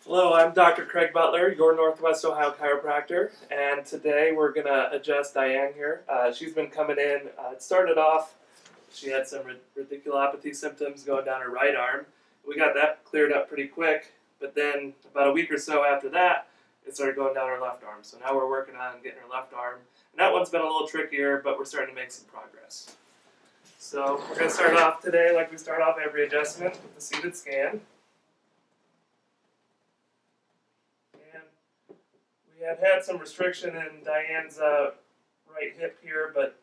Hello, I'm Dr. Craig Butler, your Northwest Ohio chiropractor, and today we're going to adjust Diane here. She's been coming in. It started off, she had some radiculopathy symptoms going down her right arm. We got that cleared up pretty quick, but then about a week or so after that, it started going down her left arm. So now we're working on getting her left arm. And that one's been a little trickier, but we're starting to make some progress. So we're going to start off today like we start off every adjustment with the seated scan. We had some restriction in Diane's right hip here, but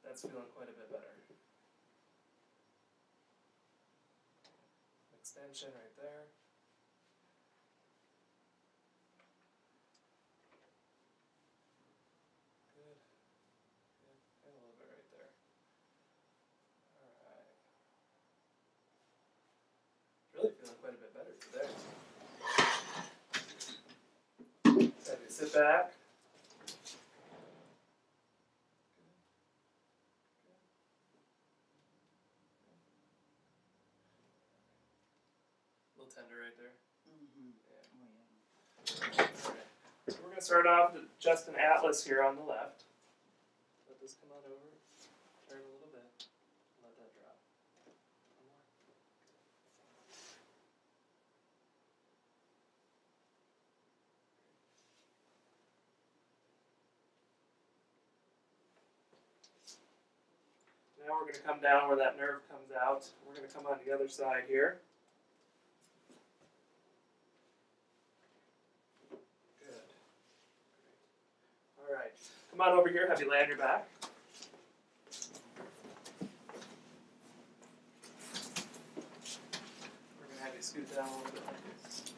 that's feeling quite a bit better. Extension right there. Good. Good. And a little bit right there. All right. Really feeling quite a bit better today. Have you sit back. A little tender right there. Yeah. Oh, yeah. All right. So we're going to start off with just an atlas here on the left. Let this come on over. Turn a little bit. Let that drop. One more. Now we're going to come down where that nerve comes out. We're going to come on the other side here. Good. Great. All right. Come on over here. Have you lay on your back. We're going to have you scoot down a little bit like this.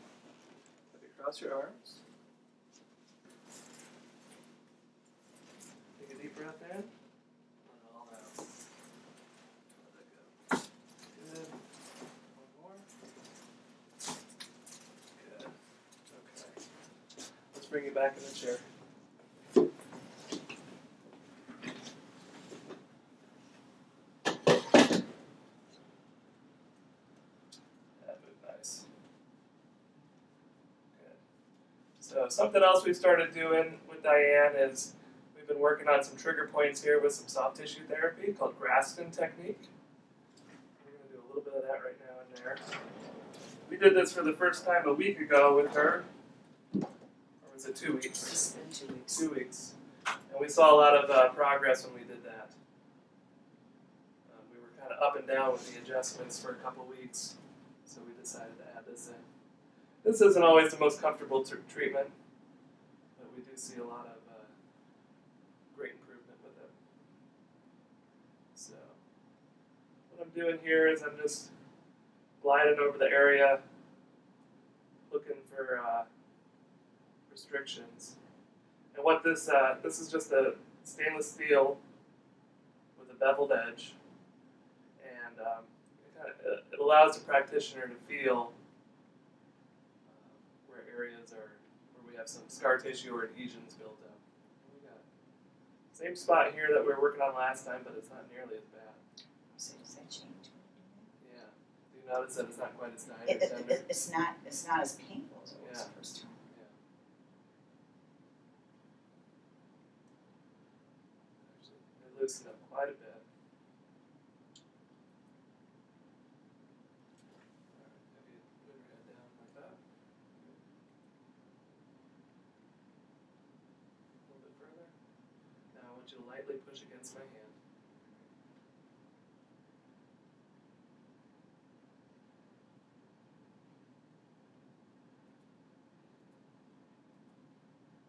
Have you cross your arms. Take a deep breath in. Let it all out. Let it go. Good. One more. Good. Okay. Let's bring you back in the chair. That moved nice. Good. So something else we've started doing with Diane is we've been working on some trigger points here with some soft tissue therapy called Graston technique. We're going to do a little bit of that right now and there. We did this for the first time a week ago with her. Or was it 2 weeks? It's been 2 weeks. 2 weeks. And we saw a lot of progress when we did that. We were kind of up and down with the adjustments for a couple weeks, so we decided to add this in. This isn't always the most comfortable treatment, but we do see a lot of great improvement with it. So what I'm doing here is I'm just gliding over the area, looking for restrictions. And what this is just a stainless steel with a beveled edge, and it allows the practitioner to feel where areas are where we have some scar tissue or adhesions built up. And we got same spot here that we were working on last time, but it's not nearly as bad. So does that change? Yeah. Do you notice that it's not quite as tight or tender? It's not as painful as it was the first time. It loosened up quite a bit. Alright, maybe move your head down like that. A little bit further. Now I want you to lightly push against my hand.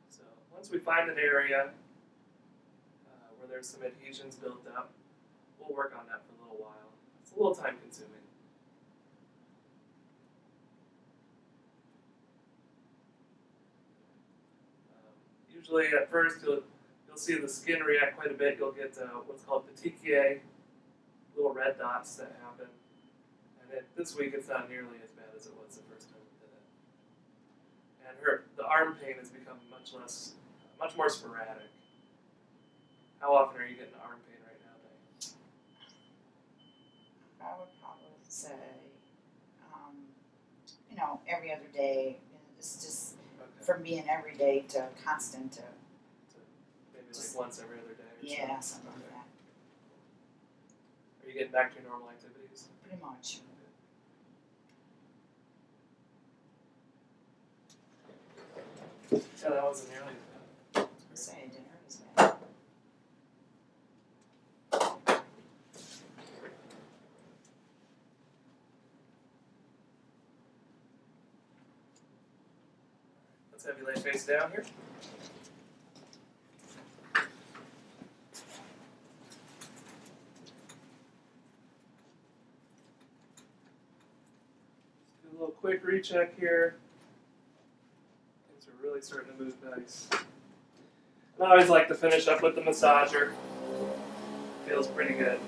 So once we find an area where there's some adhesions built up, we'll work on that for a little while. It's a little time consuming. Usually at first you'll see the skin react quite a bit. You'll get what's called petechiae, little red dots that happen. And this week it's not nearly as bad as it was the first time we did it. And the arm pain has become much more sporadic. How often are you getting arm pain right now, Diane? I would probably say every other day. It's just Okay. from being every day to constant to, Maybe just- like once every other day or yeah, something like that, Are you getting back to your normal activities? pretty much. Yeah, that wasn't nearly as bad. Say dinner is bad. Let's have you lay face down here. Do a little quick recheck here. Things are really starting to move nice. And I always like to finish up with the massager. Feels pretty good.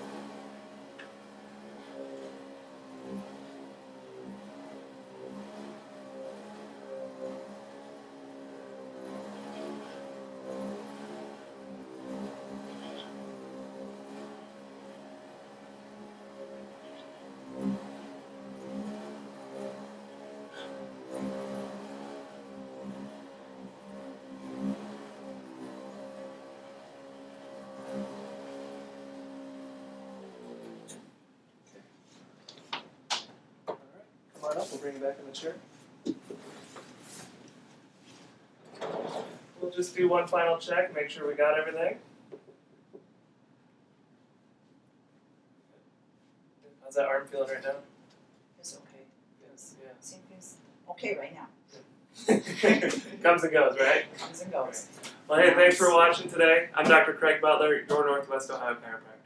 Alright, come on up, we'll bring you back in the chair. We'll just do one final check, make sure we got everything. How's that arm feeling right now? It's okay. Yes, Seems okay right now. yeah. Comes and goes, right? Comes and goes. Well, hey, thanks for watching today. I'm Dr. Craig Butler, your Northwest Ohio chiropractor.